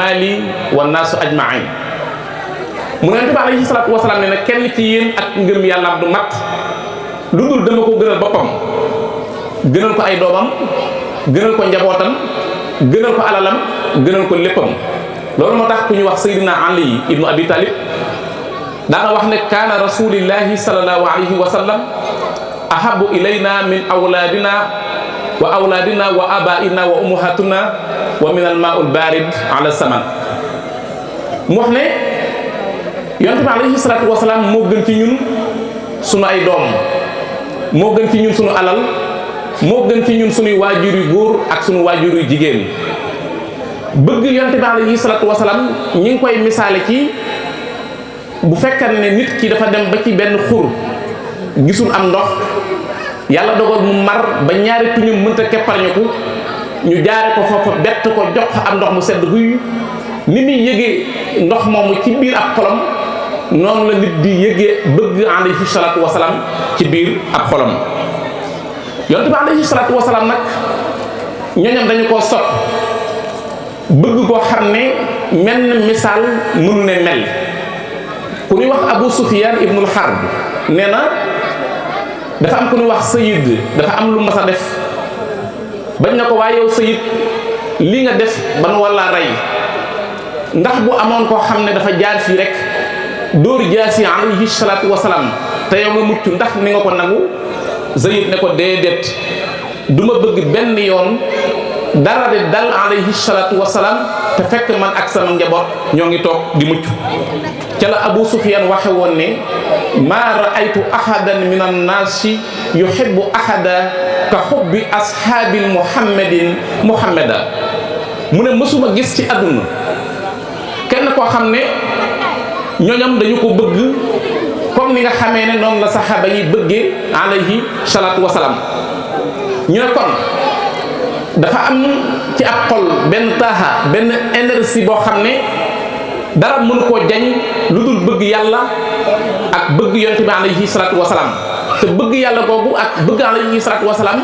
maali wa naasu ajmain mu ne bi alayhi salaatu wasalaam ne na kenn ci yéen ak ngëm yàlla du mat lu dul dama ko gënal boppam gënal ko ay doomam gënal ko njabootam gënal ko alalam gënal ko léppam. loolu moo tax ku ñu wax Seydina Ali ibnu Abi Talib daana wax ne kaana rasulillahi sallallahu alayhi wa sallam ahabu ilayna min awlaadina wa abaina wa ummahatuna wa min al maa'ul baarid ala saman. mu wax ne yonent bi alayhi salaatu wasalaam moo gën ci ñun sunu ay doom moo gën ci ñun sunu alal moo gën ci ñun sunuy waajur yu góor ak sunu waajur yu jigéen. bëgg yonent bi alayhi salaatu wasalaam ñi ngi koy misaale ci bu fekkee ne nit ki dafa dem ba ci benn xur gisul am ndox yàlla dogal mu mar ba ñaari tuñum mënta kepparñu ko ñu jaare ko foofa bett ko jox ko am ndox mu sedd guy ni muy yëgee ndox moomu ci biir ab xolam noonu la nit di yëgee bëgg alayhi salaatu wasalaam ci biir ab xolam. yonent bi alayhi salaatu wasalaam nag ñooñam dañu koo sot bëgg koo xam ne menn misaal mënu ne mel. ku ñuy wax Abu Sufyan ibnul Harb nee na dafa am ku ñuy wax Sayid dafa am lu mas a def bañ na ko waaye yow Sayid lii nga def ban walla rey ndax bu amoon koo xam ne dafa jaar fii rek dóor jaasi alayhi salaatu wasalaam te yow nga mucc ndax ni nga ko nangu. Sayid ne ko déedéet du ma bëgg benn yoon dara de dal alayhi salaatu wasalaam te fekk man ak sama njaboot ñoo ngi toog di mucc. ca la Abu Sufyan waxe woon ne maa raaytu ahadan min annaasi yuhibbu ahada ka xubbi ashaabil muhammada mu ne mësuma gis ci àdduna kenn koo xam ne ñooñam dañu ko bëgg comme ni nga xamee ne noonu la saxaaba yi bëggee alayhi salaatu wasalaam. ñu ne kon dafa am ci ab xol benn taaxa benn énergie boo xam ne dara mënu koo jañ lu dul bëgg yàlla ak bëgg yonent bi alayhi salaatu wasalaam. te bëgg yàlla googu ak bëgg alayhi salaatu wasalaam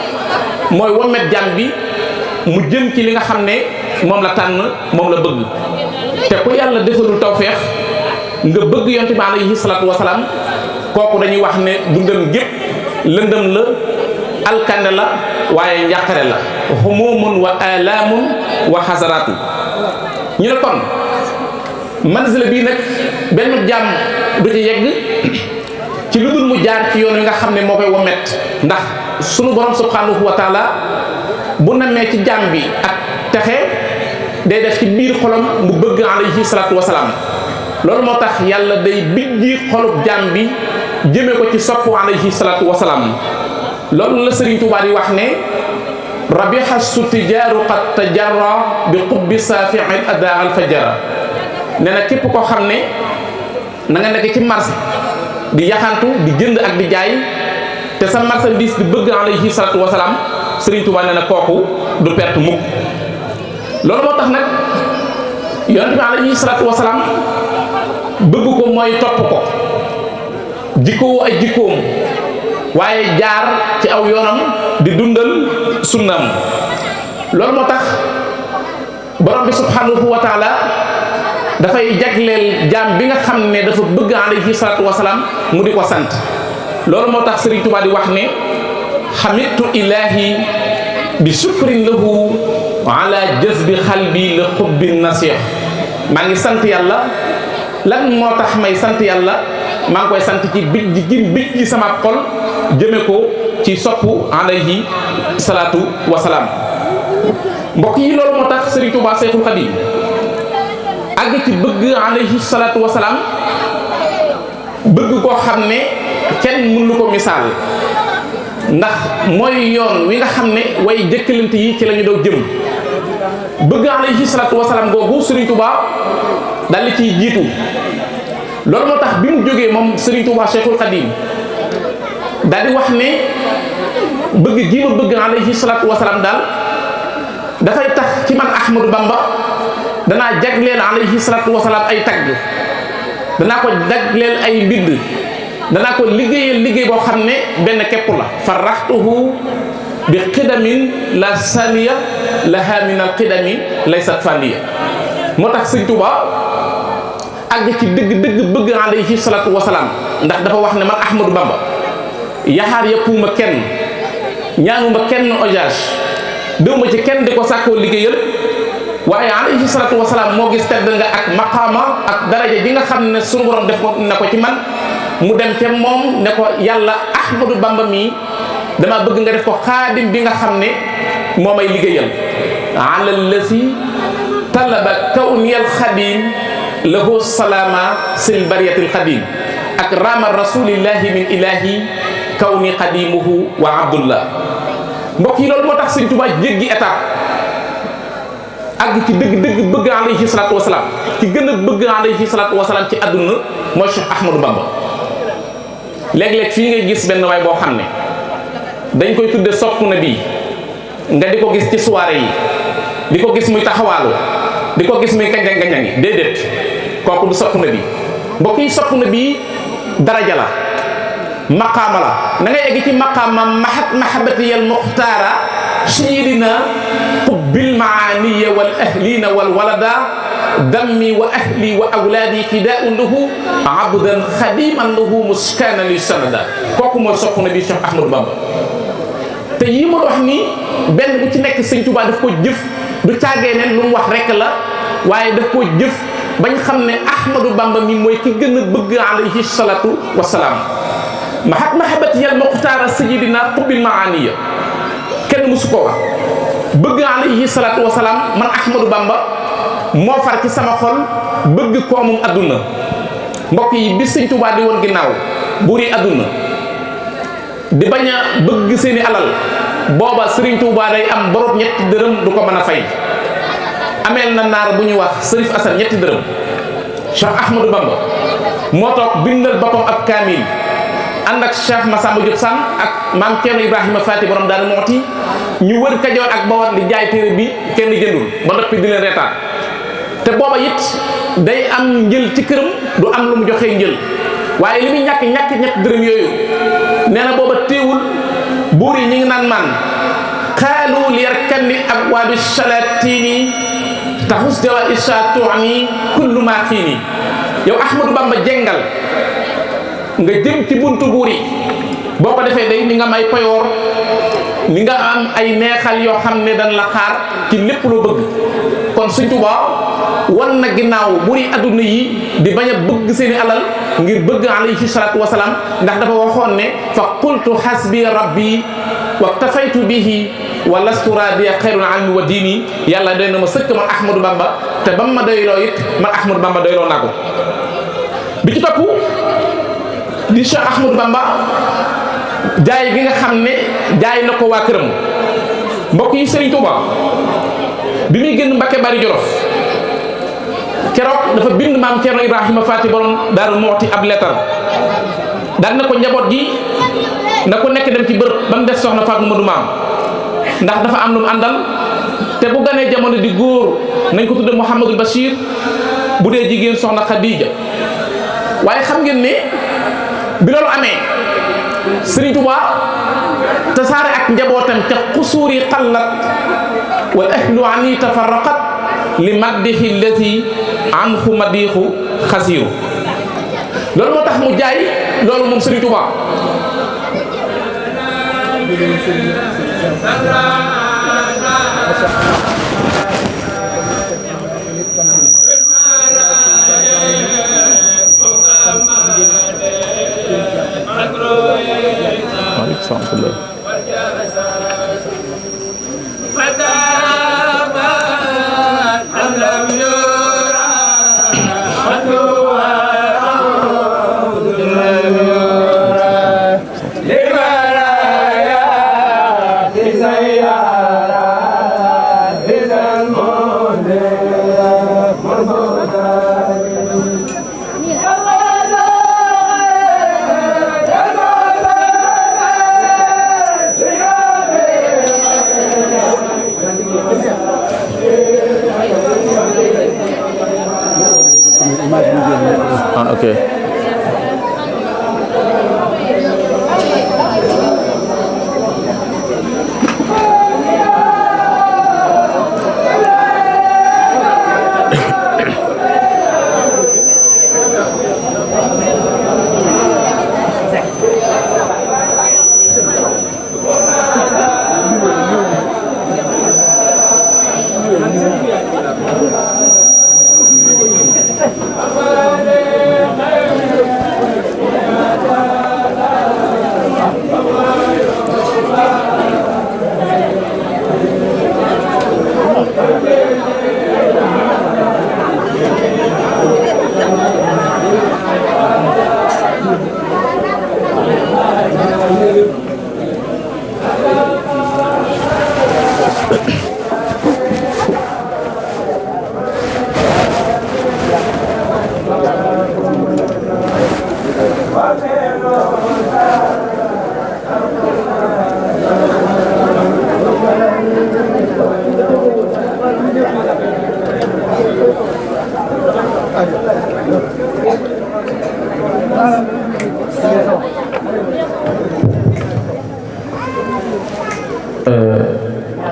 mooy womet jàmm bi mu jëm ci li nga xam ne moom la tànn moom la bëgg. te ku yàlla defalul tawfeex nga bëgg yonent bi alayhi salaatu wasalaam kooku dañuy wax ne dundam gépp lëndëm la alkande la waaye njàqare la humumun wa alaamun wa xasaraatu. ñu ne kon manzila bii nag benn jàmm du ci yegg ci lu dul mu jaar ci yoon wi nga xam ne moo koy womet ndax sunu borom subhanahu wa taala bu namee ci jàmm bi ak texe day def ci biir xolam mu bëgg alayhi salaatu wasalaam. loolu moo tax yàlla day bijji xolub jàmm bi jëme ko ci sopp alayhi salaatu wasalaam. loolu la Sëriñ Tuubaa di wax ne rabiha su tijaaru qad tajarra bi qubbi saafi'il adaa al fajara. nee na képp koo xam ne na nga nekk ci marché di yaxantu di jënd ak di jaay te sa marchandise di bëgg alayhi salaatu wasalaam Sëriñ Tuubaa nee na kooku du perte mukk. loolu moo tax nag yonent bi alayhi salaatu wasalaam bëgg ko mooy topp ko jikkoo ay jikkoom waaye jaar ci aw yoonam di dundal sunnam. loolu moo tax borom bi subhanahu wa taala dafay jagleel jaam bi nga xam ne dafa bëgg alayhi salaatu wasalaam mu di ko sant. loolu moo tax Sëriñ Tuubaa di wax ne xamitu ilahi bi shukrin lahu ala jazbi xalbi la xubbi nasih. maa ngi sant yàlla. lan moo tax may sant yàlla maa ngi koy sant ci bij ji sama xol jëme ko ci soppu alayhi salaatu wasalaam. mbokk yi loolu moo tax Sëriñ Tuubaa Seexul Xadiim àgg ci bëgg alayhi salaatu wasalaam bëgg koo xam ne kenn mënu ko misaal ndax mooy yoon wi nga xam ne way jëkkalante yi ci la ñu daw jëm. bëgg alayhi salaatu wasalaam googu Sëriñ Tuubaa dal di ciy jiitu. loolu moo tax bi mu jógee moom Sëriñ Tuubaa Seexul Xadiim daal di wax ne bëgg gi ma bëgg alayhi salaatu wasalaam daal dafay tax ci man Ahmadu Bamba danaa jagleel alayhi salaatu wasalaam ay tagg danaa ko jagleel ay mbind danaa ko liggéeyal liggéey boo xam ne benn képp la faraxtuhu bi xidamin la saniya laha min al xidami laysat faniya moo tax sëñ Tuuba àgg ci dëgg bëgg alayhi salaatu wasalaam ndax dafa wax ne man Ahmadou Bamba yaxaar yëppuma kenn ñaanuma kenn otage déwuma ci kenn di ko sàkkoo liggéeyal waaye alayhi salaatu wasalaam moo gis tedd nga ak maqaama ak daraja ji nga xam ne sunu borom def na ko ci man mu dem ca moom ne ko yàlla Ahmadou Bamba mii dama bëgg nga def ko xaadim bi nga xam ne moo may liggéeyal ala lasi talaba kawniyal xadim lahu salaama sil bariyatil xadim ak rama rasulillahi min ilahi kawni xadimuhu wa abdullah mbokk yi loolu moo tax Sëñ Tuubaa jéggi étape àgg ci dëgg bëgg alayhi salaatu wasalaam ci gën a bëgg alayhi salaatu wasalaam ci àdduna mooy Cheikh Ahmadou Bamba léeg-léeg fii ngay gis benn waay boo xam ne dañ koy tudde sopp na bii nga di ko gis ci soirée yi di ko gis muy taxawaalu di ko gis muy kañang-kañangi déedéet kooku du sopp na bi mbokk yi sopp na bii daraja la maqaama la da ngay egg ci maqaama mahabatiyal muxtaara sayidina qubbil maaniya wal ahlina wal walada dammi wa ahli wa awlaadi fidaa'un lahu abdan xadiman lahu muskaana li sanada kooku mooy sopp na bi Cheikh Ahmadou Bamba te yii ma wax nii benn bu ci nekk Sëñ Tuubaa daf ko jëf du caagee ne lu mu wax rekk la waaye daf ko jëf bañ xam ne Ahmadou Bamba mi mooy ki gën a bëgg alayhi salaatu wasalaam mahabatiyal muxtaara sayidina qubbil maaniya kenn musu ko wax bëgg alayhi salaatu wasalaam man Ahmadou Bamba moo far ci sama xol bëgg koomum adduna mbokk yi bi Sëñ Tuubaa di woon ginnaaw buur yi adduna di bañ a bëgg seeni alal booba Sëriñ Tuubaa day am borom ñetti dërëm du ko mën a fay ameel na naar bu ñu wax Sërif Asan ñetti dërëm Cheikh Ahmadou Bamba moo toog bindal boppam ab kaamil ànd ak Cheikh Massamba Diop Sam ak maam Ceerno Ibrahima Faati borom Daaru Muxti ñu wër Kajoor ak Bawol di jaay téere bi kenn jëndul ba noppi di leen reetaan te booba it day am njël ci këram du am lu mu joxee njël waaye li muy ñàkk ñetti dërëm yooyu nee na booba téewul buur yi ñi ngi naan man xaalu li yarkanni abwaabi shalatini taxus jawa isha tuani kullu ma xiini yow Ahmadou Bamba jengal nga jëm ci buntu buur yi boo ko defee day ni nga may payoor ni nga am ay neexal yoo xam ne dañ la xaar ci lépp loo bëgg kon Sëñ Tuubaa wan na ginnaaw buur yi adduna yi di bañ a bëgg seeni alal ngir bëgg alayhi salaatu wasalaam ndax dafa waxoon ne fa qultu hasbi rabbi wa ktafaytu bihi wa lastu radiya xayrul almi wa diini yàlla doy na ma sëkk man Ahmadou Bamba te bam ma doyloo it man Ahmadou Bamba doyloo naa ko bi ci topp di Cheikh Ahmadou Bamba jaay gi nga xam ne jaay na ko waa këram mbokk yi Serigne Touba bi muy génn Mbakke Bari Jolof keroog dafa bind maam Ceerno Ibrahima Faati borom Daaru Muxti ab leetar daan na ko njaboot gi na ko nekk dem ci bërëb ba mu des soxna Faatu Madu Maam ndax dafa am lu mu àndal te bu ganee jamono di góor nañ ko tudde Mouhamadul Bachir bu dee jigéen soxna Khadija waaye xam ngeen ne bi loolu amee Sëriñ Tuubaa tasaare ak njabootam ca xusuuri xallat wal ahlu ani tafarraqat li maddihi llati anhu madixu xasiiru loolu moo tax mu jaay loolu moom Sëriñ Tuubaa Okay.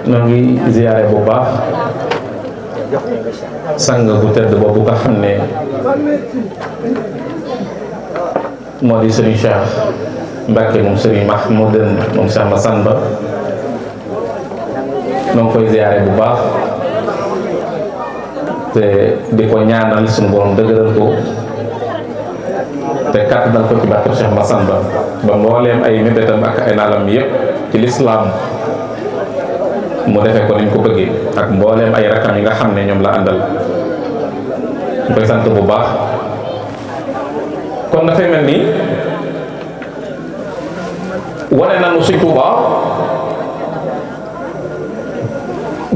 noo ngi ziyaare bu baax sang bu tedd boobu nga xam ne moo di Serigne Cheikh Mbacke moom Serigne Mahmoudan moom Cheikh Massamba noo ngi koy ziyaare bu baax te di ko ñaanal suñu borom dëgëral ko te kàttanal ko ci barke Cheikh Massamba ba mbooleem ay mébétam ak ay naalam yépp ci lislaam mu defee ko ni ñu ko bëggee ak mbooleem ay rakam yi nga xam ne ñoom la àndal ñu koy sant bu baax. kon dafay mel ni wane nañu Sëñ Tuubaa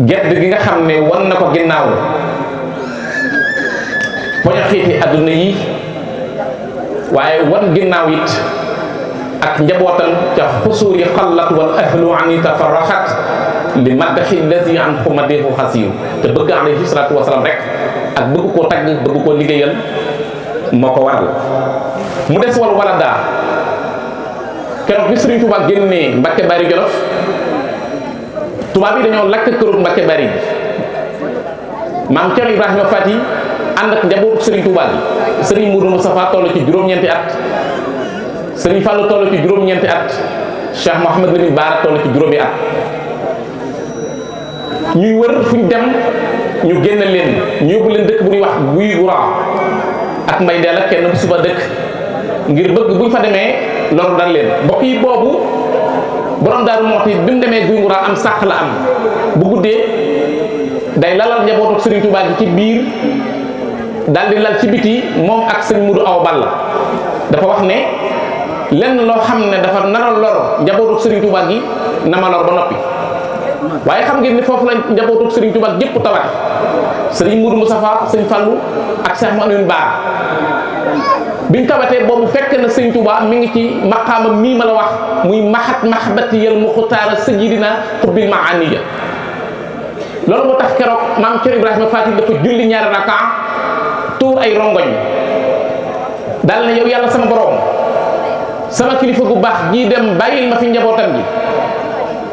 gedd gi nga xam ne wan na ko ginnaaw poña xiiti àdduna yi waaye wan ginnaaw it ak njabootam ca xusuur yi xallat wal ahlu ani tafarraxat li maddaxi lazi an xumadeehu xasiyu te bëgg alayhi salaatu wasalaam rek ak bëgg koo tagg bëgg koo liggéeyal moo ko waral mu des wala daa keroog bi Sëriñ Tuubaa génnee Mbàkke Bari Jolof tubaab yi dañoo lakk këru Mbàkke Bari maam Cerno Ibrahima Faty ànd ak njabootu Sëriñ Tuubaa gi Sëriñ Mourou Moustapha toll ci juróom-ñeenti at Sëriñ Fallou toll ci juróom-ñeenti at Cheikh Mouhamed Lamine Bara toll ci juróomi at ñuy wër fu ñu dem ñu génn leen ñu yóbbu leen dëkk bu ñuy wax Guy Gura ak Mbay Deel ak kenn bu suba dëkk ngir bëgg buñ fa demee loolu dal leen mbokk yi boobu borom Daaru Muxti bi mu demee Guy Gura am sàq la am bu guddee day lalal njabootu Sëriñ Tuubaa gi ci biir daal di lal ci biti moom ak sëñ Mudu Awa Balla dafa wax ne lenn loo xam ne dafa nar a lor njabootu Sëriñ Tuubaa gi na ma lor ba noppi waaye xam ngeen ni foofu la njabootu Sëriñ Tuubaa gépp tawat sëriñ Mudu Mustafa sëñ Fallu ak Cheikh Mouhamadou Bara biñ tawatee boobu fekk na Sëriñ Tuubaa mi ngi ci maqaama mii ma la wax muy mahat mahabati yal muxtaara sayyidina xubbil maaniya loolu moo tax keroog maam Cerno Ibrahima Faty dafa julli ñaari rakaa tuur ay rongoñ daal ne yow yàlla sama borom sama kilifa gu baax jii dem bàyyil ma fi njabootam gi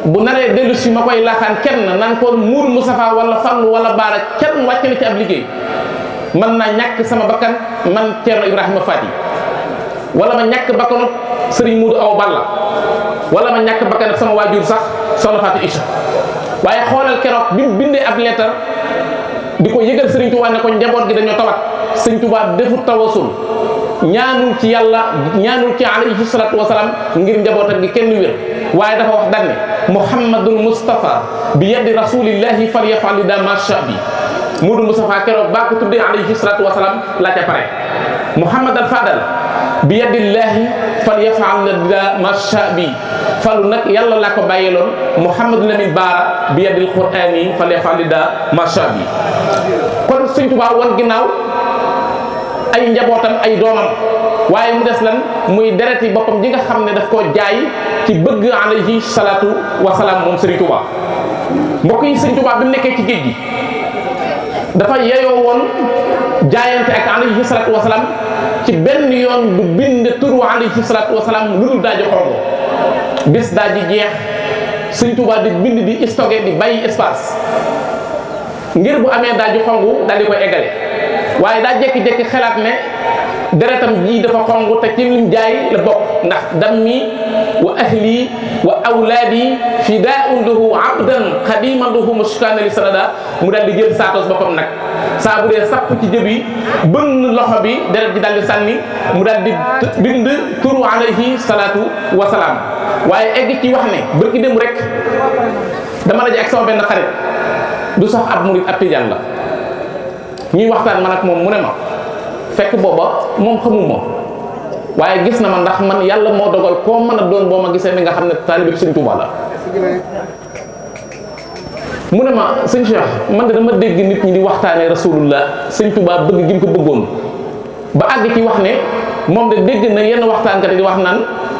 bu naree dellu si ma koy laaxaan kenn nan ko Muur Mustafa wala Fallu wala Baara kenn wàcc na ci ab liggéey mën naa ñàkk sama bakkan man Cerno Ibrahima Faty wala ma ñàkk bakkanu Sëriñ Mudu Awa Balla wala ma ñàkk bakkan sama waajur sax soxna Faty Isha waaye xoolal keroog bi mu bindee ab leetar di ko yëgal Sëriñ Tuubaa ne ko njaboot gi dañoo tawat Sëriñ Tuubaa defut tawasul ñaanul ci yàlla ñaanul ci alayhi salaatu wasalaam ngir njabootam gi kenn wér waaye dafa wax danne Muhammadul Mustafa bi yaddi rasulillahi falyafal li da macha bi Mudu Mustafa keroog baa ko tuddee alayhi salaatu wasalaam laa ca pare Muhammad al Fadal bi yadillahi falyafal li da macha bi Fallu nag yàlla laa ko bàyyeeloon Mouhamadou Lamine Bara bi yadil qur'ani falyafal li da macha bi kon Sëriñ Tuubaa wan ginnaaw ay njabootam ay doomam waaye mu des lan muy dereti boppam ji nga xam ne daf koo jaay ci bëgg alayhi salaatu wasalaam moom Sëriñ Tuubaa mbokk yi Sëriñ Tuubaa bi mu nekkee ci géej gi dafa yeyoo woon jaayante ak alayhi salaatu wasalaam ci benn yoon du bind turu alayhi salaatu wasalaam lu dul daaji xongo bis daa ji jeex Sëriñ Tuubaa di bind di stocké di bàyyi espace ngir bu amee daa ji xongu daal di koy eggale waaye daa jékki-jékki xalaat ne deretam ji dafa xongu te ci lim jaay la bokk ndax dammi wa ahli wa awlaadi fidaa'un lahu abdan xadiman lahu mushkaana li sanada mu daal di jël saatos boppam nag saa bu dee sapp ci jëb yi bënn loxo bi deret ji daal di sànni mu daal di bind turu alayhi salaatu wasalaam waaye egg ci wax ne bërki dem rek dama daje ak sama benn xarit du sax ab murit ab tijaan la ñuy waxtaan man ak moom mu ne ma fekk booba moom xamuma waaye gis na ma ndax man yàlla moo dogal koo mën a doon boo ma gisee ni nga xam ne taalibe Sëriñ Tuubaa la mu ne ma sëñ Cheikh man de dama dégg nit ñi di waxtaanee rasulullah Sëriñ Tuubaa bëgg gi mu ko bëggoon ba àgg ci wax ne moom de dégg na yenn waxtaankat yi di wax naan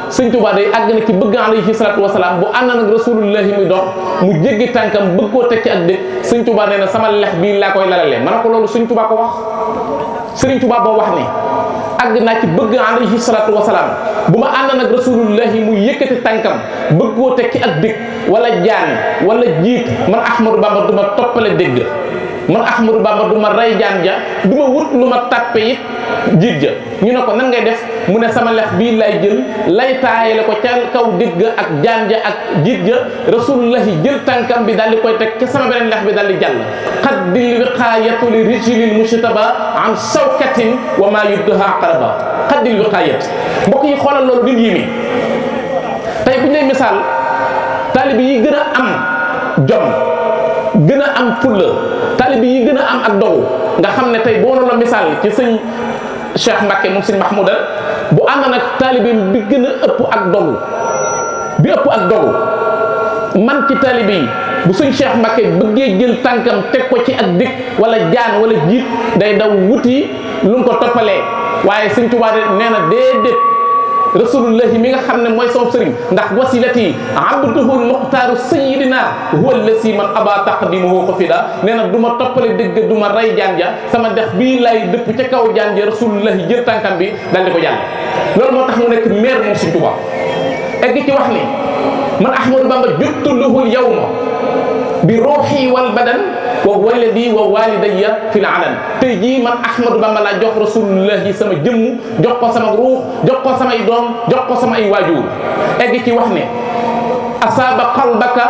Sëriñ Tuubaa day àgg na ci bëgg alayhi salaatu wasalaam bu ànd nag rasulullahi muy dox mu jéggi tànkam bëgg koo teg ci ak dëkk Sëriñ Tuubaa nee na sama lex bii laa koy lalalee ma ne ko loolu Sëriñ Tuubaa ko wax Sëriñ Tuubaa boo wax ne àgg naa ci bëgg alayhi salaatu wasalaam bu ma ànd nag rasulullahi mu yëkkati tànkam bëgg koo tekki ak dégg wala jaan wala jiit man Ahmadou Bamba du ma toppale dégg man Ahmadou Bamba du ma rey jaan ja du ma wut lu ma tàppe it jiit ja ñu ne ko nan ngay def mu ne sama lex bii lay jël lay taayale ko ca kaw dégg ak jaan ja ak jiit ja rasulullahi jël tànkam bi daal di koy teg ca sama beneen lex bi daal di jàll xaddil wiqaayatu li rijlil mushtaba an shawkatin wa ma yudduha aqraba xaddil wiqaayat mbokk yi xoolal loolu dim yimi tey bu ñu lay misaal taalibi yi gën a am jom gën a am fulla taalibi yi gën a am ak dogu nga xam ne tey boo la misaal ci sëñ Cheikh Mbacke moom sëñ Mahmoudan bu ànd nag taalibi bi gën a ëpp ak dogu bi ëpp ak dogu man ci taalibi yi bu sëñ Cheikh Mbacke bëggee jël tànkam teg ko ci ak dëkk wala jaan wala jiit day daw wuti lu mu ko toppalee waaye sëñ Tuubaa nee na déedéet rasulullahi mi nga xam ne mooy sama sëriñ ndax wasilati abduhul muxtaaru sayidina huwa allasi man aba taqdimuhu xafida nee na du ma toppale dëgg du ma rey jaan ja sama dex bii lay dëpp ca kaw jaan ja rasulullahi jël tànkam bi dal di ko jàll loolu moo tax mu nekk meer moom Sëriñ Tuubaa egg ci wax ni man Ahmadou Bamba juttu lahul yawma bi ruuxi wal badan wa waladi wa walidayya fil alan tey jii man Ahmadou Bamba laa jox rasulullahi sama jëmm jox ko sama ruux jox ko samay doom jox ko sama ay waajur egg ci wax ne asaaba qalbaka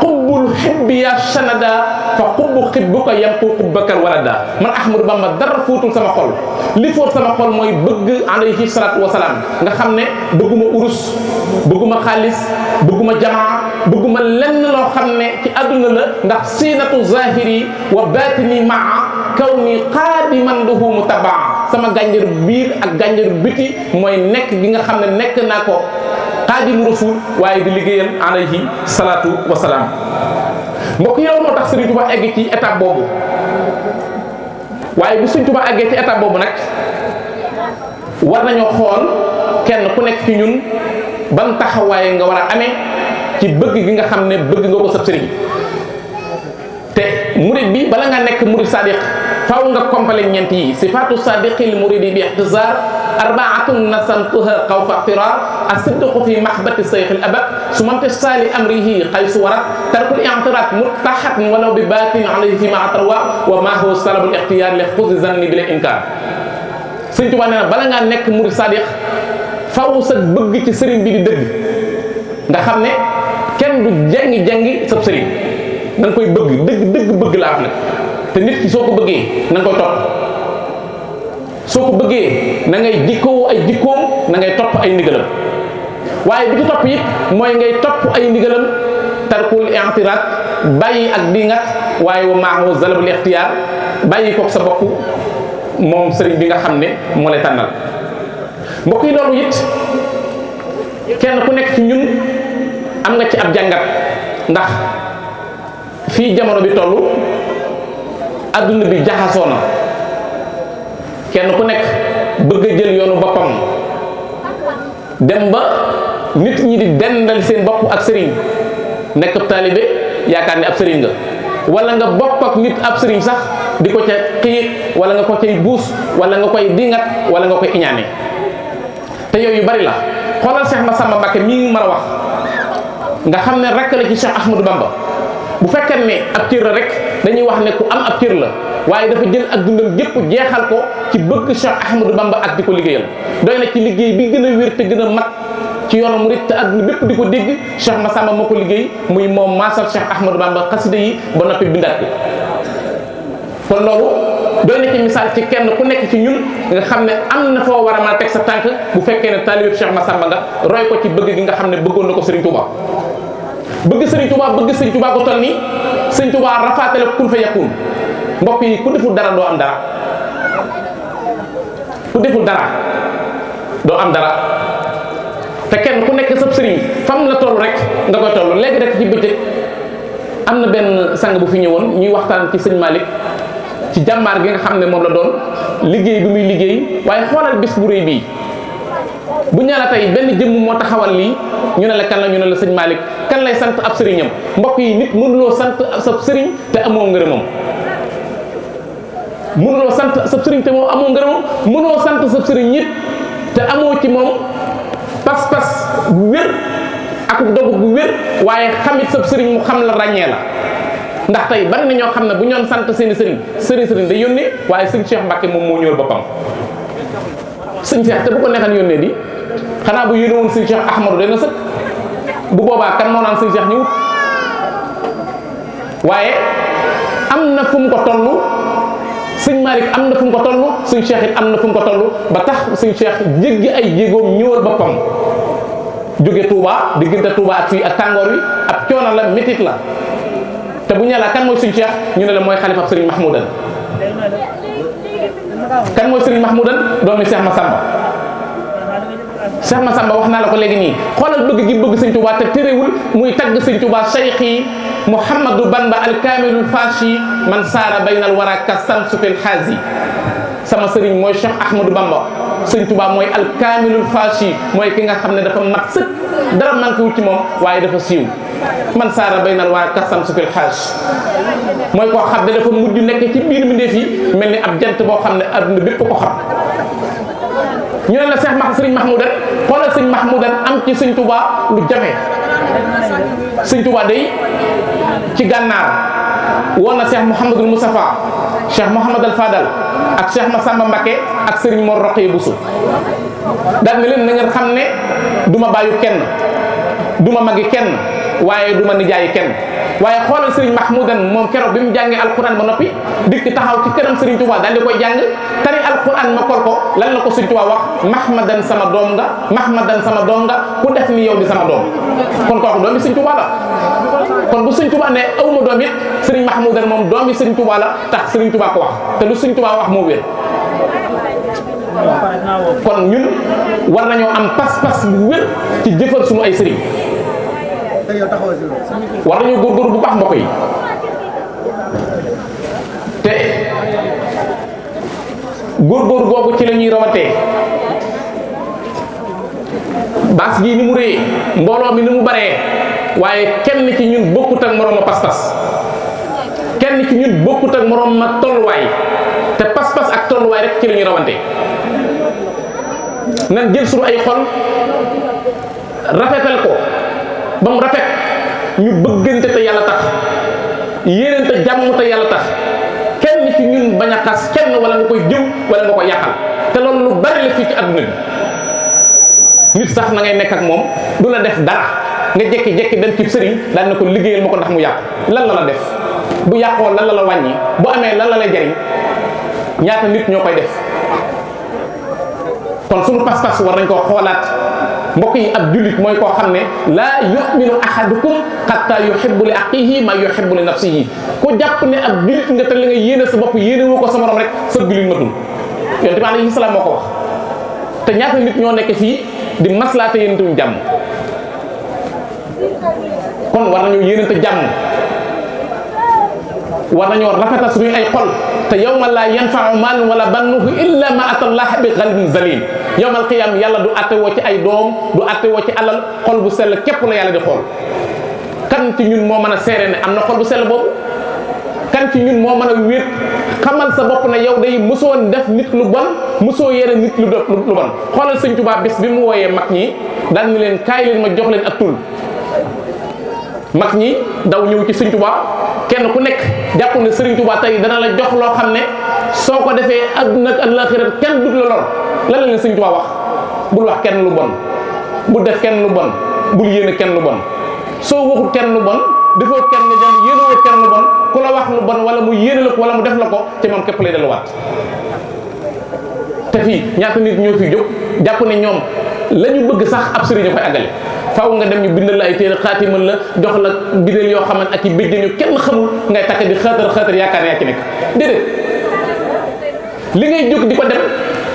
xubbul xibbi ya sanada fa xubbu xibbuka yamqu xubbakal walada man Ahmadou Bamba dara fóotul sama xol li fóot sama xol mooy bëgg alayhi salaatu wasalaam nga xam ne bëgguma urus bëgguma xaalis bëgguma jamaa bëgguma lenn loo xam ne ci àdduna la ndax siinatu zahiri wa batini maa kaw ni xaadiman lahu mutabaa sama gànjaru biir ak gànjaru biti mooy nekk gi nga xam ne nekk naa ko xaadimu rasul waaye di liggéeyal alayhi salaatu wasalaam mbokk yi loolu moo tax Sëriñ Tuubaa egg ci étape boobu waaye bu Sëriñ Tuubaa eggee ci étape boobu nag war nañoo xool kenn ku nekk ci ñun ban taxawaay nga war a amee ci bëgg gi nga xam ne bëgg nga ko sab sëriñ te murid bi bala nga nekk murid sadiq faaw nga complet ñeent yi sifaatu sadiqil muridi bi ixtisaar arbaatun nasantuha xawfa ixtirar asidqu fi mahbati sayxil abad su mante saali amrihi xaysu warat tarkul ixtirat mutaxat walaw bi batin alayhi fi ma atarwa wa ma huwa salabul ixtiyar li xusi zanni bi la inkar Sëriñ Tuubaa nee na bala ngaa nekk murid sadiq faaw sa bëgg ci sëriñ bi di dëgg nga xam ne kenn du jangi sab sëriñ da nga koy bëgg dëgg bëgg laa am nag te nit ki soo ko bëggee na nga koy topp soo ko bëggee na ngay jikkoo ay jikkoom na ngay topp ay ndigalam waaye bi ci topp it mooy ngay topp ay ndigalam tarkul i'tiraat bàyyi ak dingat waaye wa maahu zalabul ixtiyaar bàyyi koog sa bopp moom sëriñ bi nga xam ne moo lay tànnal mbokk yi loolu it kenn ku nekk ci ñun am nga ci ab jàngat ndax fii jamono bi toll adduna bi jaxasoo na kenn ku nekk bëgg a jël yoonu boppam dem ba nit ñi di dendal seen bopp ak sëriñ nekk ab taalibe yaakaar ne ab sëriñ nga wala nga bokk ak nit ab sëriñ sax di ko ca xiit wala nga ko cay buus wala nga koy dingat wala nga koy iñaane te yooyu yu bari la xoolal Cheikh Massamba Mbacké mii mën a wax nga xam ne rek la ci Cheikh Ahmadou Bamba bu fekkee ne ab cër la rek dañuy wax ne ku am ab cër la waaye dafa jël ak dundam gépp jeexal ko ci bëgg Cheikh Ahmadou Bamba ak di ko liggéeyal doy na ci liggéey bi gën a wér te gën a mat ci yoonu murit te adduna bépp di ko dégg Cheikh Massamba moo ko liggéey muy moom maasal Cheikh Ahmadou Bamba xasida yi ba noppi bindaat ko kon loolu doy na ci misaal ci kenn ku nekk ci ñun nga xam ne am na foo war a mën a teg sa tànk bu fekkee ne taalibe Cheikh Massamba nga roy ko ci bëgg gi nga xam ne bëggoon na ko Serigne Touba bëgg Serigne Touba ko toll nii Serigne Touba rafaatale kun fa yakun mbokk yi ku deful dara doo am dara ku deful dara doo am dara te kenn ku nekk sab sëriñ fam la toll rek nga koy toll léegi rek ci bëccëg am na benn sang bu fi ñëwoon ñuy waxtaan ci sëñ Malick ci jàmbaar gi nga xam ne moom la doon liggéey bi muy liggéey waaye xoolal bis bu rëy bii bu ñaala tey benn jëmm moo taxawal lii ñu ne la kan la ñu ne la sëñ Malick kan lay sant ab sëriñam mbokk yi nit mënuloo sant ab sëriñ te amoo ngërëmam mënuloo sant sab sëriñ te moom amoo ngërëmam, mënoo sant sab sëriñ it te amoo ci moom pas-pas bu wér ak dogu bu wér, waaye xamit sab sëriñ mu xam la ràññee la. ndax tey bari na ñoo xam ne bu ñoon sant seeni sëriñ day yónnee, waaye sëñ Cheikh Mbacke moom moo ñëwal boppam. sëñ Cheikh te bu ko neexan yónnee di xanaa bu yónnee woon sëñ Cheikh Ahmadou dana sëkk, bu boobaa kan moo naan sëñ Cheikh ñëwut. waaye am na fu mu ko toll, sëñ Malick am na fu mu ko toll, sëñ Cheikh it am na fu mu ko toll, ba tax sëñ Cheikh jéggi ay jéegoom ñëwal boppam. jóge Touba diggante Touba ak fii ak tàngoor wi ab coono la, métit la. te bu ñu la kan mooy sëñ Cheikh ñu ne la mooy xalifa Serigne Mahmoudan. kan mooy Serigne Mahmoudan doomi Cheikh Massamba. Cheikh Massamba wax naa la ko léegi nii, xoolal bëgg gi bëgg sëñ Touba te terewul muy tagg sëñ Touba Cheikhi Mouhamadou Bamba alkaamilul fashi man saara baynal wara ka samsu fil xaazi. sama sëriñ mooy Cheikh Ahmadou Bamba, sëñ Touba mooy alkaamilul fashi, mooy ki nga xam ne dafa mat sëkk, dara manqué wul ci moom waaye dafa siiw. man saara baynal wara ka samsu fil xaazi mooy koo xam ne dafa mujj nekk ci biir mbindeef yi mel ni ab jant boo xam ne adduna bépp ko xam. ñu ne la sëriñ Mahmoudan, xoolal sëñ Mahmoudan am ci sëñ Touba lu jafe. sëñ Touba day ci gànnaar woon na Cheikh Mouhamadul Moustapha, Cheikh Mouhamadul Fadal ak Cheikh Massamba Mbacké ak sëriñ Mor Roqee Bousso daal ne leen na ngeen xam ne du ma bàyyu kenn, du ma magi kenn, waaye du ma nijaayi kenn. waaye xoolal sëriñ Mahmoudan moom keroog bi mu jàngee alquran ba noppi dikk taxaw ci këram sëriñ Touba daal di koy jàng tari alquran ma kol ko lan la ko sëriñ Touba wax, Mahmadan sama doom nga, Mahmadan sama doom nga, ku def ni yow di sama doom. kon kooku doomi sëriñ Touba la. kon bu sëriñ Touba ne awma doom it sëriñ Mahmoudan moom doomi sëriñ Touba la, tax sëriñ Touba ko wax te lu sëriñ Touba wax moo wér. kon ñun war nañoo am pas-pas bu wér ci jëfal suñu ay sëriñ. war nañoo góorgóorlu bu baax mbokk yi te góorgóorlu googu ci la ñuy rawatee. baas gii ni mu réyee, mbooloo mi ni mu baree, waaye kenn ci ñun bokkut ak moroom ma pas-pas, kenn ci ñun bokkut ak moroom ma tolluwaay, te pas-pas ak tolluwaay rek ci la ñuy rawante. nan jël suñu ay xol rafetal ko ba mu rafet, ñu bëggante te yàlla tax, yéenante jàmm te yàlla tax, kenn ci ñun bañ a xas kenn wala nga koy jëw wala nga koy yàqal. te loolu lu bari la fii ci adduna bi. nit sax na ngay nekk ak moom du la def dara nga jekki-jekki dem ci sëriñ daan na ko liggéeyal ma ko ndax mu yàqu. lan la la def? bu yàqoo lan la la wàññi? bu amee lan la lay jariñ? ñaata nit ñoo koy def? kon suñu pas-pas war nañ koo xoolaat mbokk yi. ab jullit mooy koo xam ne laa yuminu ahadukum xatta yuhibbu li aqihi ma yuhibbu li nafsihi. ku jàpp ne ab jullit nga te li nga yéene sa bopp yéene woo ko sa morom rek sa jullit matul. yonent bi alayhi salaam moo ko wax. te ñaata nit ñoo nekk fii di maslaate yéenatuñ jàmm. kon war nañoo yéenante jàmm, war nañoo rafetal suñuy ay xol. te yawma laa yanfa'u maalun wala bannuhu illa ma atallaah bi qalbin zalim. yawmal qiyaam yàlla du attewoo ci ay doom, du attewoo ci alal, xol bu sell képp la yàlla di xool. kan ci ñun moo mën a seere ne am na xol bu sell boobu? kan ci ñun moo mën a wéet xamal sa bopp ne yow day mosoo def nit lu bon, mosoo yere nit lu bon? xoolal sëñ Tuubaa bis bi mu wooyee mag ñi daal ni leen kaay leen ma jox leen ak tul. mag ñi daw ñëw ci sëñ Tuubaa, kenn ku nekk jàpp ne sëriñ Tuubaa tey dana la jox loo xam ne soo ko defee àdduna ak àllaaxira kenn du la lor. lan la leen sëñ Tuubaa wax? bul wax kenn lu bon, bul def kenn lu bon, bul yéene kenn lu bon. soo waxul kenn lu bon, defoo kenn lu bon, yéenewoo kenn lu bon, ku la wax lu bon wala mu yéene la ko wala mu def la ko ci moom képp lay delluwaat. te fii ñaata nit ñoo fi jóg jàpp ne ñoom la ñu bëgg sax ab sëriñ a koy àggale. faaw nga dem ñu bindal la ay téere xaatimal la jox la bideel yoo xamante ak i béjjén yu kenn xamul ngay takk di xaatar yaakaar ne yaa ci nekk. déedéet, li ngay jóg di ko dem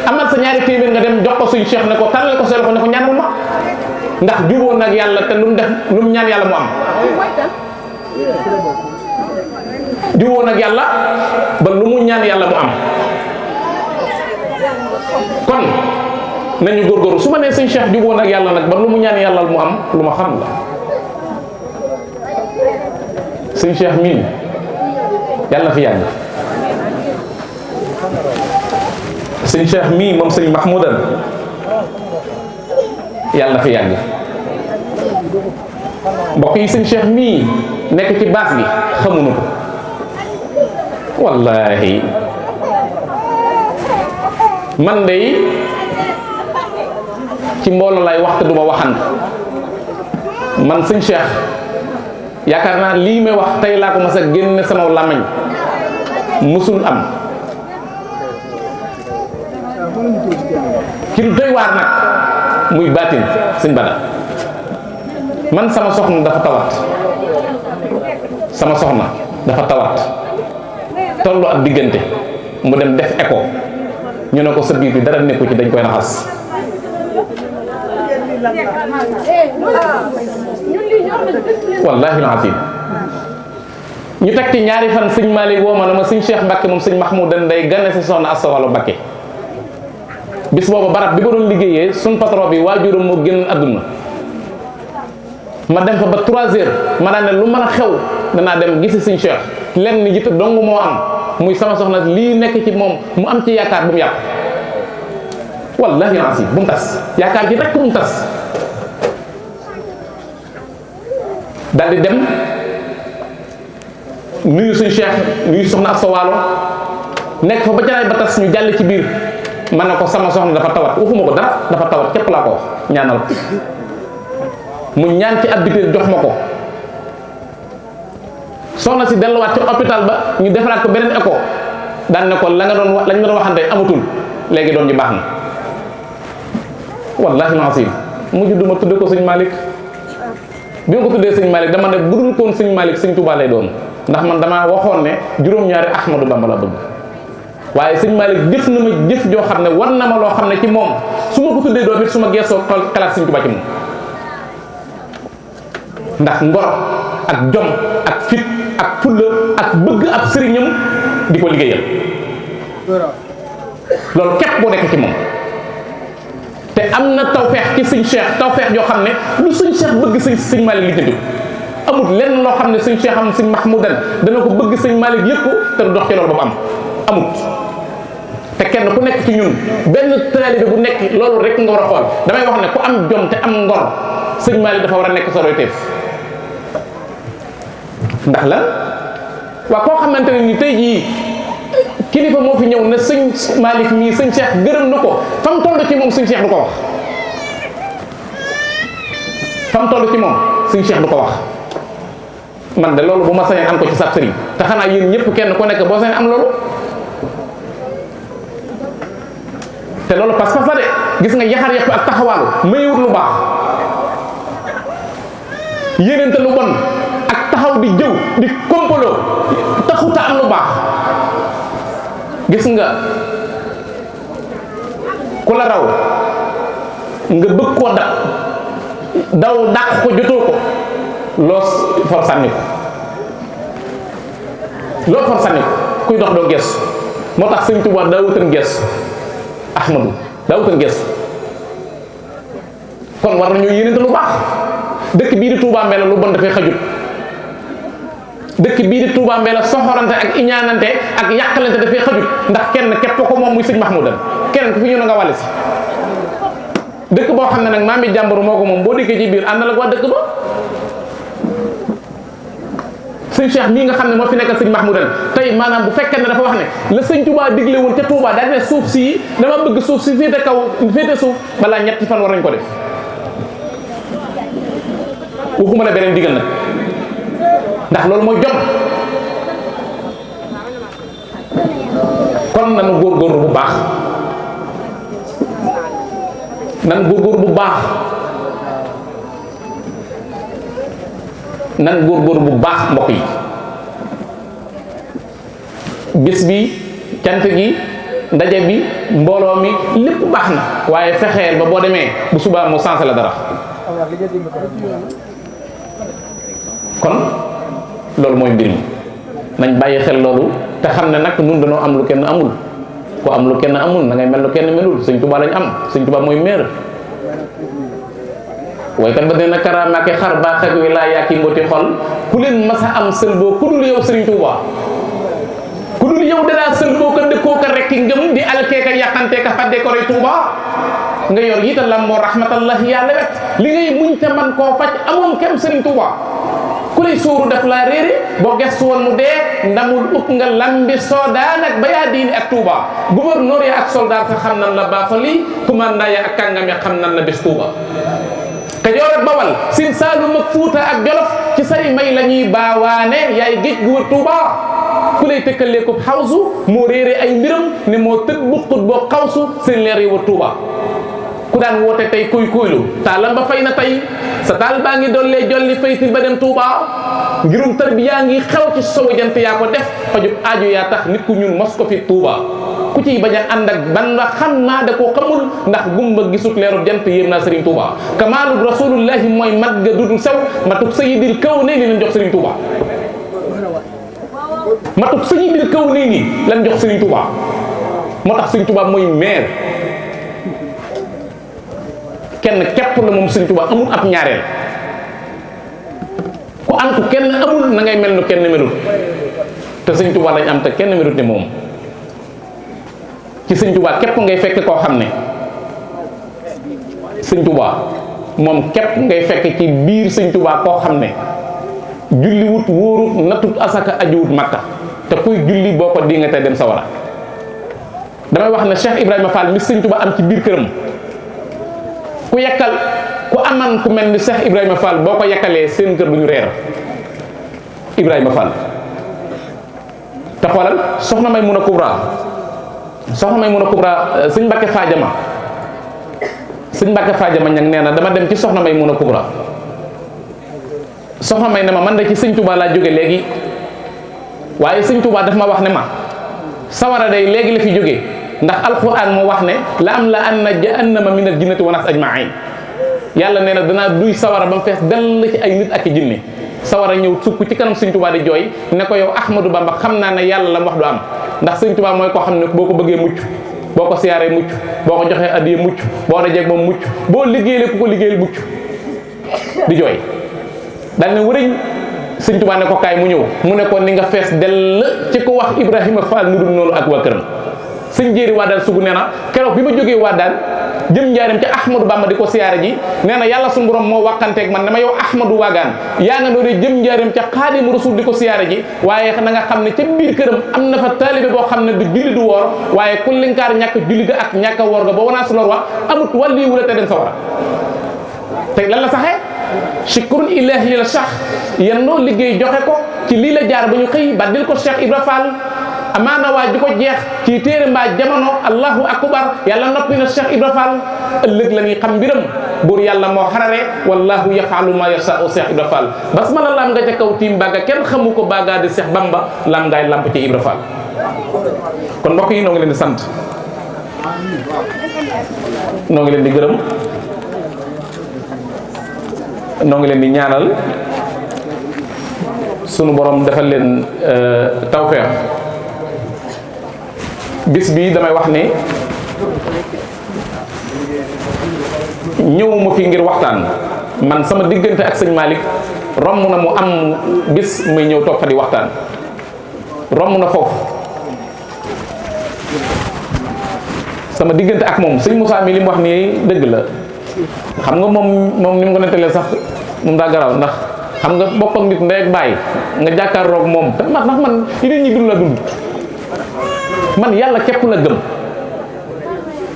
amal sa ñaari téeméer nga dem jox ko suñu cheikh ne ko tàllal ko sa loxo ne ko ñaanal ma, ndax jubóo nag yàlla te lu mu def lu mu ñaan yàlla mu am. jubóo nag yàlla ba lu mu ñaan yàlla mu am. kon nañu góorgóorlu. su ma nee sëñ Cheikh jubóo nag yàlla nag ba lu mu ñaan yàlla mu am, lu ma xam la. sëñ Cheikh mii yàlla na fi yàgg sëñ Cheikh mii moom sëñ Mahmoudan yàlla na fi yàgg. mbokk yi sëñ Cheikh mii nekk ci baas gi xamuñu ko wallahi man de ci mbooloo lay waxte duma waxan man sëñ Cheikh yaakaar naa lii may wax tey laa ko mas a génne sama làmmiñ musul am ci lu doy waar nag muy baatin sëñ Bada man sama soxna dafa tawat tollu ak diggante mu dem def écho ñu ne ko sa biir bi dara nekku ci dañ koy naxas wallahi alazim ñu teg ci ñaari fan sëñ Malick woo ma ne ma sëñ Cheikh Mbacke moom sëñ Mahmoudan day gane si soxna Asta Walo Mbacke bis boobu barab bi ko doon liggéeyee suñ patron bi waajuram moo génn àdduna ma dem fa ba 3 heures ma daan ne lu mën a xew danaa dem gisi sëñ Cheikh lenn ni jiite dong moo am muy sama soxna lii nekk ci moom mu am ci yaakaar bu mu yàqu wallahi alazim bu mu tas yaakaar ji rek bu mu tas daal di dem nuyu suñu Cheikh nuyu soxna Asta Walo nekk fa ba jaraay ba tas ñu jàll ci biir man na ko sama soxna dafa tawat waxuma ko dara dafa tawat képp laa ko wax ñaanal ko mu ñaan ci ab biteel jox ma ko soxna si delluwaat ci hôpital ba ñu defaraat ko beneen écho daan ne ko lañ ma doon waxante amatul léegi doom ji baax na wallahi alazim mujj duma tudde ko sëñ Malick bi ma ko tuddee sëñ Malick dama ne budul koon sëñ Malick sëñ Touba lay doon ndax man damaa waxoon ne juróom-ñaari Ahmadou Bamba la bëgg waaye sëñ Malick jëf na ma jëf joo xam ne war na ma loo xam ne ci moom su ma ko tuddee doom it su ma geesoo xalaat sëñ Touba ci moom ndax ngor ak jom ak fit ak fulla ak bëgg ab sëriñam di ko liggéeyal loolu képp boo nekk ci moom te am na tawfeex ci sëñ Cheikh tawfeex yoo xam ne lu sëñ Cheikh bëgg sëñ Malick li jënd amul lenn loo xam ne sëñ Cheikh am sëñ Mahmoudan dana ko bëgg sëñ Malick yëpp ko te du dox ci loolu ba mu am amut te kenn ku nekk ci ñun benn taalibe bu nekk loolu rek nga war a xool damay wax ne ku am jom te am ngor sëñ Malick dafa war a nekk sa royteef ndax la waa koo xamante ne ni tey jii kilifa moo fi ñëw ne sëñ Malick mii sëñ Cheikh gërëm na ko fa mu toll ci moom sëñ Cheikh du ko wax fa mu toll ci moom sëñ Cheikh du ko wax man de loolu bu ma sañee am ko ci sab sëriñ te xanaa yéen ñëpp kenn ku nekk boo sañee am loolu te loolu pas-pas la de gis nga yaxar yëpp ak taxawaalu mayewut lu baax yéenente lu bon ak taxaw di jëw di kompaloo taxuta am lu baax gis nga ku la raw nga bëgg koo daw dàq ko jotoo ko loo for sànni ko kuy dox doo gees moo tax sëñ Tuubaa daa wutan gees Ahmadu daa wutan gees kon war nañoo yéenante lu baax dëkk bii di Touba Mbella lu bon dafay xajut dëkk bii di Touba Mbella soxorante ak iñaanante ak yàqalante dafay xajut ndax kenn képp ko moom muy sëñ Mahmoudan kenn ku fi ñëw na nga wàlle si dëkk boo xam ne nag maam yi jàmbur moo ko moom boo dikkee ci biir àndal ak waa dëkk ba sëñ Cheikh mii nga xam ne moo fi nekkal sëñ Mahmoudan tey maanaam bu fekkee ne dafa wax ne la sëñ Touba digle woon ca Touba daal ne suuf si dama bëgg suuf si féete kaw féete suuf balaa ñetti fan war nañ ko def waxuma la beneen digal nag ndax loolu mooy jom kon nanu góorgóorlu bu baax nan góorgóorlu bu baax nan góorgóorlu bu baax mbokk yi bis bi cant gi ndaje bi mbooloo mi lépp baax na waaye fexeel ba boo demee bu subaa mu sensé la dara kon loolu mooy mbir mi nañ bàyyi xel loolu te xam ne nag nun dañoo am lu kenn amul ku am lu kenn amul na ngay mel lu kenn melul sëñ Tuubaa lañ am sëñ Tuubaa mooy meer waykat ba dina karaamaake xar baax ak wilaaya ki mboti xol ku leen masa am sël boo ku dul yow sëriñ Tuubaa ku dul yow danaa sël boo ko dëkkoo ka rek ki ngëm di alkee ka yàqantee ka fàddee ko rey Touba nga yor yital lam moo rahmatallahi yàlla wet li ngay muñ te man koo faj amoon kem Serigne Touba ku lay suuru daf laa réere boo gestu woon mu dee ndamul ut nga lambi soodaan ak bayaa diini ak Touba gouverneur ya ak soldat sa xam nan la baafali commandant ya ak kàngam ya xam nan la bés Touba Kajoor ak Bawal Siin Saalum ak Fuuta ak Jolof ci say may la ñuy baawaane yaay géej gu wër Touba ku lay tëkkalee ko xawsu moo réere ay mbiram ne moo tëdd buqut boo xawsu seen leer yi wër Touba ku daan woote tey kuy kuylu taalam ba fay na tey sa taal baa ngi dollee jolli fayti ba dem Touba ngirum tarbiyaa ngi xew ci sowu jant yaa ko def fajub aajo yaa tax nit ku ñun mos ko fi Touba ku ciy bañ a ànd ak ban la xam naa da koo xamul ndax gumba gisut leerub jant yéem naa Serigne Touba kamaalub rasulullahi mooy mat ga dudul sew matuk sayidil kaw ne li leen jox Serigne Touba matuk sayidil kaw ne ni lan jox Serigne Touba moo tax Serigne Touba mooy maire kenn képp la moom Serigne Touba amul ab ñaareel ku am ku kenn amul na ngay mel nu kenn melut te Serigne Touba lañ am te kenn melut ne moom ci Serigne Touba képp ngay fekk koo xam ne Serigne Touba moom képp ngay fekk ci biir Serigne Touba koo xam ne julli wut wóorut natut asaka ajuwut makka te kuy julli boo ko di nga tey dem sawara damay wax ne Cheikh Ibrahima Fall mi Serigne Touba am ci biir këram ku yekkal ku aman ku mel ni Cheikh Ibrahima Fall boo ko yekkalee seen kër du ñu reer Ibrahima Fall te xoolal soxna Maymuna Kubra sëñ Mbàkke Faajama ñang nee na dama dem ci soxna Maymuna Kubra soxna may ne ma man de ci sëñ Touba laa jóge léegi waaye sëñ Touba daf ma wax ne ma sawara day léegi la fi jóge ndax alquran moo wax ne la am la anna jahannama min al jinnati wa nas ajmain yàlla nee na danaa duy sawara ba mu fees dell ci ay nit ak i jinne sawara ñëw sukk ci kanam Sëñ Tuubaa di jooy ne ko yow Ahmadou Bamba xam naa ne yàlla la mu wax du am ndax Sëñ Tuubaa mooy koo xam ne boo ko bëggee mucc boo ko siyaaree mucc boo ko joxee addiya mucc boo dajeeg moom mucc boo liggéeyee ku ko liggéeyal mucc di jooy daal ne wëriñ Sëñ Tuubaa ne ko kaay mu ñëw mu ne ko ni nga fees dell ci ko wax Ibrahima Fall nu dul noonu ak waa këram sëñ jéeri waa daal sugu nee na keroog bi ma jógee waa daal jëm njaarim ca Ahmadou Bamba di ko siyaare ji nee na yàlla suñu borom moo waxanteeg man dama yow Ahmadou Wagaan yaa nga doon jëm njaarim ca Xaadimu Rasuul di ko siyaare ji waaye na nga xam ne ca biir këram am na fa taalibe boo xam ne du julli du woor waaye ku linkaar ñàkk julli ga ak ñàkk a woor ga ba wanaa su lor wax amut wàllu wu la te dem sa war a te lan la saxee shikrun ilahi la sax yennoo liggéey joxe ko ci lii la jaar ba ñu xëy baddil ko Cheikh Ibra Fall amaana waa ju ko jeex ci téere mbaa jamono allahu akbar yàlla noppi na Cheikh Ibra Fall ëllëg la ñuy xam mbiram buur yàlla moo xarare wallahu yafalu ma yasau Cheikh Ibra Fall bas ma la lam nga ca kaw tiim bàgga kenn xamu ko bàggaa di Cheikh Bamba lam ngaay lamp ci Ibra Fall kon mbokk yi noo ngi leen di sant noo ngi leen di gërëm noo ngi leen di ñaanal sunu borom defal leen tawfeex bis bi damay wax ne ñëwuma fi ngir waxtaan man sama diggante ak sëñ Malick romb na mu am bis muy ñëw toog fa di waxtaan romb na foofu sama diggante ak moom sëñ Moussa mi li mu wax nii dëgg la xam nga moom ni mu ko nettalee sax moom daa garaaw ndax xam nga bokk ak nit ndey ak baay nga jàkkaarloog moom te ndax man yi nit ñi dund la dund man yàlla képp la gëm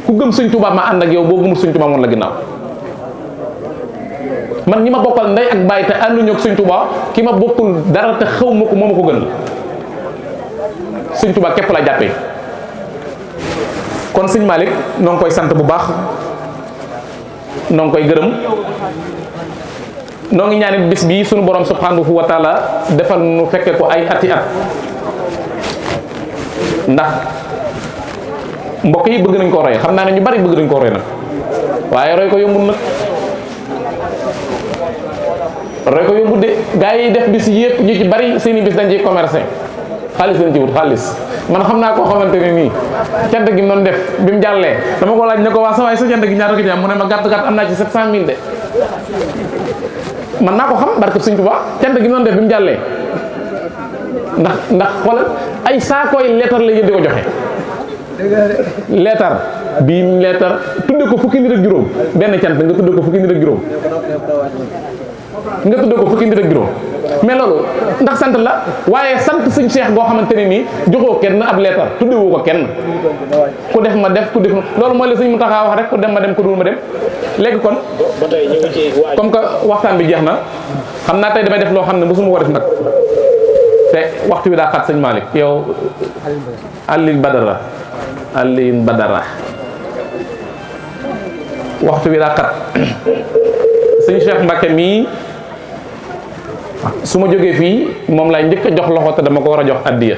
ku gëm Sëñ Tuubaa ma ànd ak yow boo gëmul Sëñ Tuubaa moom la ginnaaw man ñi ma bokkal ndey ak baay te ànduñu ak Sëñ Tuubaa ki ma bokkul dara te xaw ma ko moo ma ko gën Sëñ Tuubaa képp la jàppee kon sëñ Malick noo ngi koy sant bu baax noo ngi koy gërëm noo ngi ñaanit bis bii sunu borom subhanahu wa taala defal nu fekke ko ay ati at ndax mbokk yi bëgg nañ koo roy xam naa ne ñu bari bëgg nañ koo roy nag waaye roy ko yombul nag roy ko yombul de gaa yi def bis yëpp ñu ci bari seeni bis dañ ciy commercer xaalis lañ ci wut xaalis man xam naa koo xamante ne nii cant gi mu doon def bi mu jàllee dama ko laaj ne ko waa sa waay sa cant gi ñaata ko ci am mu ne ma gàtt am naa ci 700 000 de man naa ko xam barke Sëñ Tuubaa cant gi mu doon def bi mu jàllee ndax xoolal ay saakooy lettre la yéen di ko joxe leetar bii leetar tudde ko fukki nit ak juróom benn cant nga tudde ko fukki nit ak juróom mais loolu ndax sant la waaye sant sëñ Cheikh goo xamante ne nii joxoo kenn ab leetar tuddewu ko kenn ku def ma def ku def loolu mooy la sëñ Mountakha wax rek ku dem ma dem ku dul ma dem léegi kon comme que waxtaan bi jeex na xam naa tey damay def loo xam ne mosuma ko def nag te waxtu bi daa xat sëñ Malick yow Alioune Badara waxtu bi daa xat sëñ Cheikh Mbacke mii su ma jógee fii moom laay njëkk a jox loxo te dama ko war a jox addiya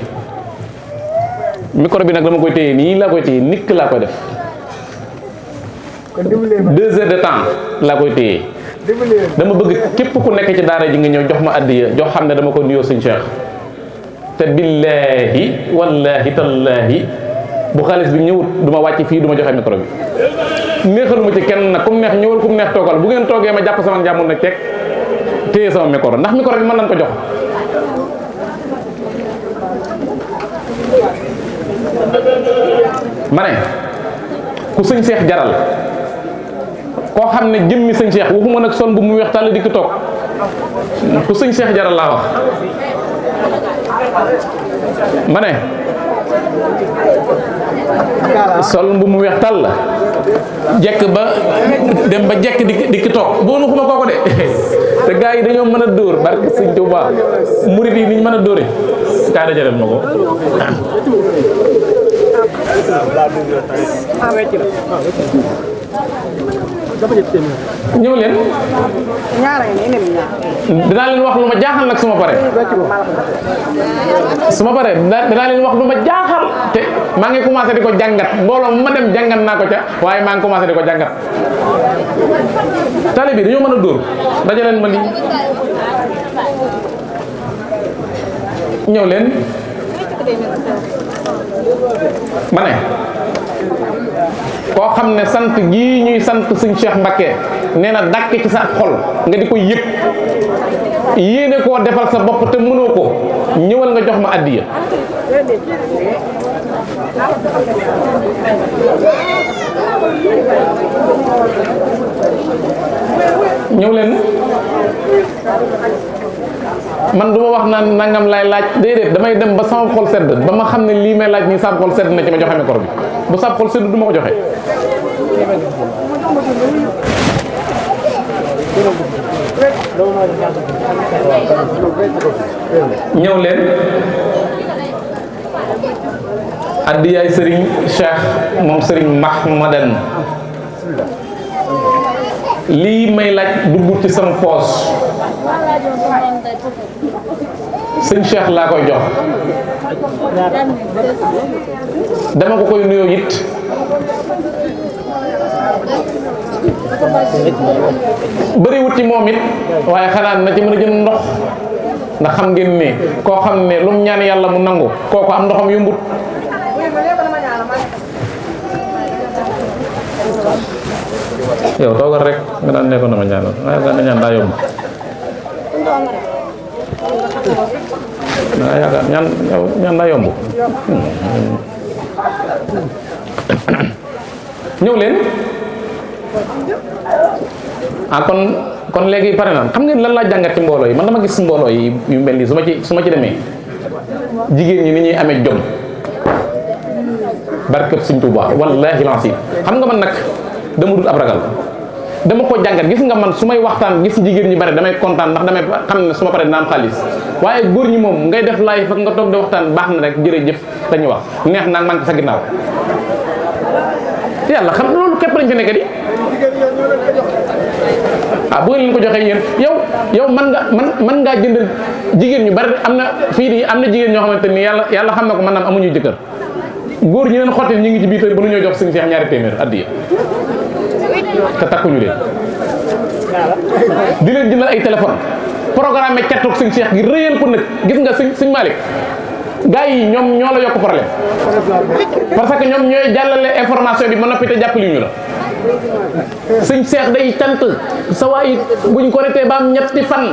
micro bi nag dama koy téye nii laa koy téye nikk laa koy def 2 heures de temps laa koy téye dama bëgg képp ku nekk ci daara ji nga ñëw jox ma addiya jox xam ne dama ko nuyoo sëñ Cheikh te billaahi wallaahi tallaahi bu xaalis bi ñëwut du ma wàcc fii du ma joxe micro bi neexaluma ci kenn nag ku mu neex ñëwal ku mu neex toogal bu ngeen toogee ma jàpp sama njàmbur nag teg téye sama micro ndax micro bi mën nañ ko jox ma ne ku sëñ Cheikh jaral koo xam ne jëmmi sëñ Cheikh waxuma nag sol bu mu weex tàll dikk toog ku sëñ Cheikh jaral laa wax ma ne sol bu mu weex tàll jekk ba dem ba jekk dikk toog boo nu xuma kooko de te gars yi dañoo mën a dóor barke sëñ Tuubaa murid yi niñ mën a dóore kaa da jarem na ko ñëw leen dinaa leen wax lu ma jaaxal nag su ma paree dinaa leen wax lu ma jaaxal te maa ngi commencé di ko jàngat mbooloo mu ma dem jàngat naa ko ca waaye maa ngi commencé di ko jàngat tali bi dañoo mën a dóor dajaleen ma lii ñëw leen ma ne koo xam ne sant gii ñuy sant sëñ Cheikh Mbacké nee na dàkk ci sa xol nga di ko yëg yéene koo defal sa bopp te mënoo ko ñëwal nga jox ma addiya ñëw leen man du ma wax naan nangam laay laaj déedéet damay dem ba sama xol sedd ba ma xam ne lii may laaj nii sama xol sedd na ci ma joxe micro bi bu sama xol sedd du ma ko joxe ñëw leen addiyaay sëriñ Cheikh moom sëriñ Mahmadan lii may laaj dugg ci sama poos sëñ Cheikh laa koy jox dama ko koy nuyoo it bëriwut ci moom it waaye xanaa na ci mën a jënd ndox ndax xam ngeen ne koo xam ne lu mu ñaan yàlla mu nangu kooku am ndoxam yombut yow toogal rek nga naan nekkoon na ma ñaanal waaye nga ñaan daa yomb daa yaakaar ñaan daa yomb ñëw leen kon léegi pare na xam ngeen lan laa jàngat ci mbooloo yi man dama gis mbooloo yi yu mel nii su ma ci demee jigéen ñi ni ñuy amee jom barkeb Sëñ Tuubaa wallaahi lancim xam nga man nag dama dul ab ragal dama ko jàngat gis nga man su may waxtaan gis jigéen ñi bari damay kontaan ndax damay xam ne su ma paree dina am xaalis waaye góor ñi moom ngay def laay fa nga toog di waxtaan baax na rek jërëjëf dañuy wax neex naa man sa ginnaaw yàlla xam loolu képp lañ fi nekk di bu ngeen leen ko joxee yéen yow man ngaa jëndal jigéen ñu bari am na fii di am na jigéen ñoo xamante ni yàlla xam na ko maanaam amuñu jëkkër góor ñi leen xottil ñu ngi ci biir ba nu ñoo jox sëñ Cheikh ñaari téeméer addiya te takkuñu leen di leen jëndal ay téléphone programme cattoog sëñ Cheikh gi réyal ko nag gis nga sëñ Malick gars yi ñoom ñoo la yokk problème parce que ñoom ñooy jàllale information bi ba noppi te jàppali ñu la sëñ Cheikh day tant sa waay buñ ko retee ba am ñetti fan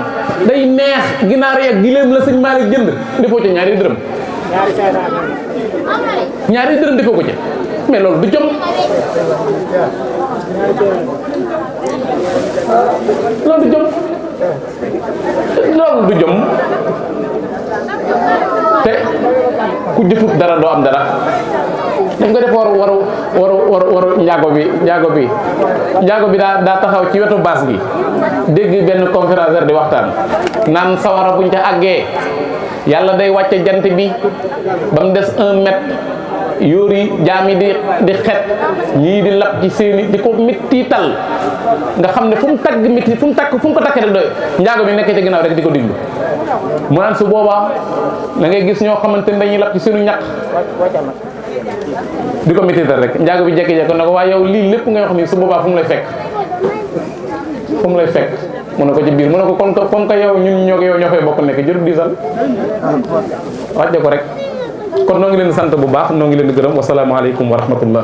day neex ginaar yeeg giléem la sëñ Malick jënd defoo ci ñaari dërëm ñaari dërëm defoo ko ci mais loolu du jom loolu du jom loolu du jom te ku jëfut dara doo am dara daf nga def waru njaago bi daa taxaw ci wetu baas gi dégg benn conférencier di waxtaan naan sawara buñ ca àggee yàlla day wàcce jant bi ba mu des 1 mètre yóori jaam yi di xet ñii di lap ci seeni di ko mittiital nga xam ne fu mu tagg mitti fu mu ko takk rek doy njaago bi nekk ci ginnaaw rek di ko diglu mu naan su boobaa da ngay gis ñoo xamante ne dañuy lap ci seenu ñaq di ko mittiital rek njaago bi jekki-jekki ne ko waaye yow lii lépp ngay wax nii su boobaa fu mu lay fekk mu ne ko ci biir mu ne ko kon que yow ñun ñoo fay bokk nekk jërëjëf diisal wàcce ko rek kon noo ngi leen di sant bu baax noo ngi leen di gërëm wasalaamaaleykum wa rahmatullah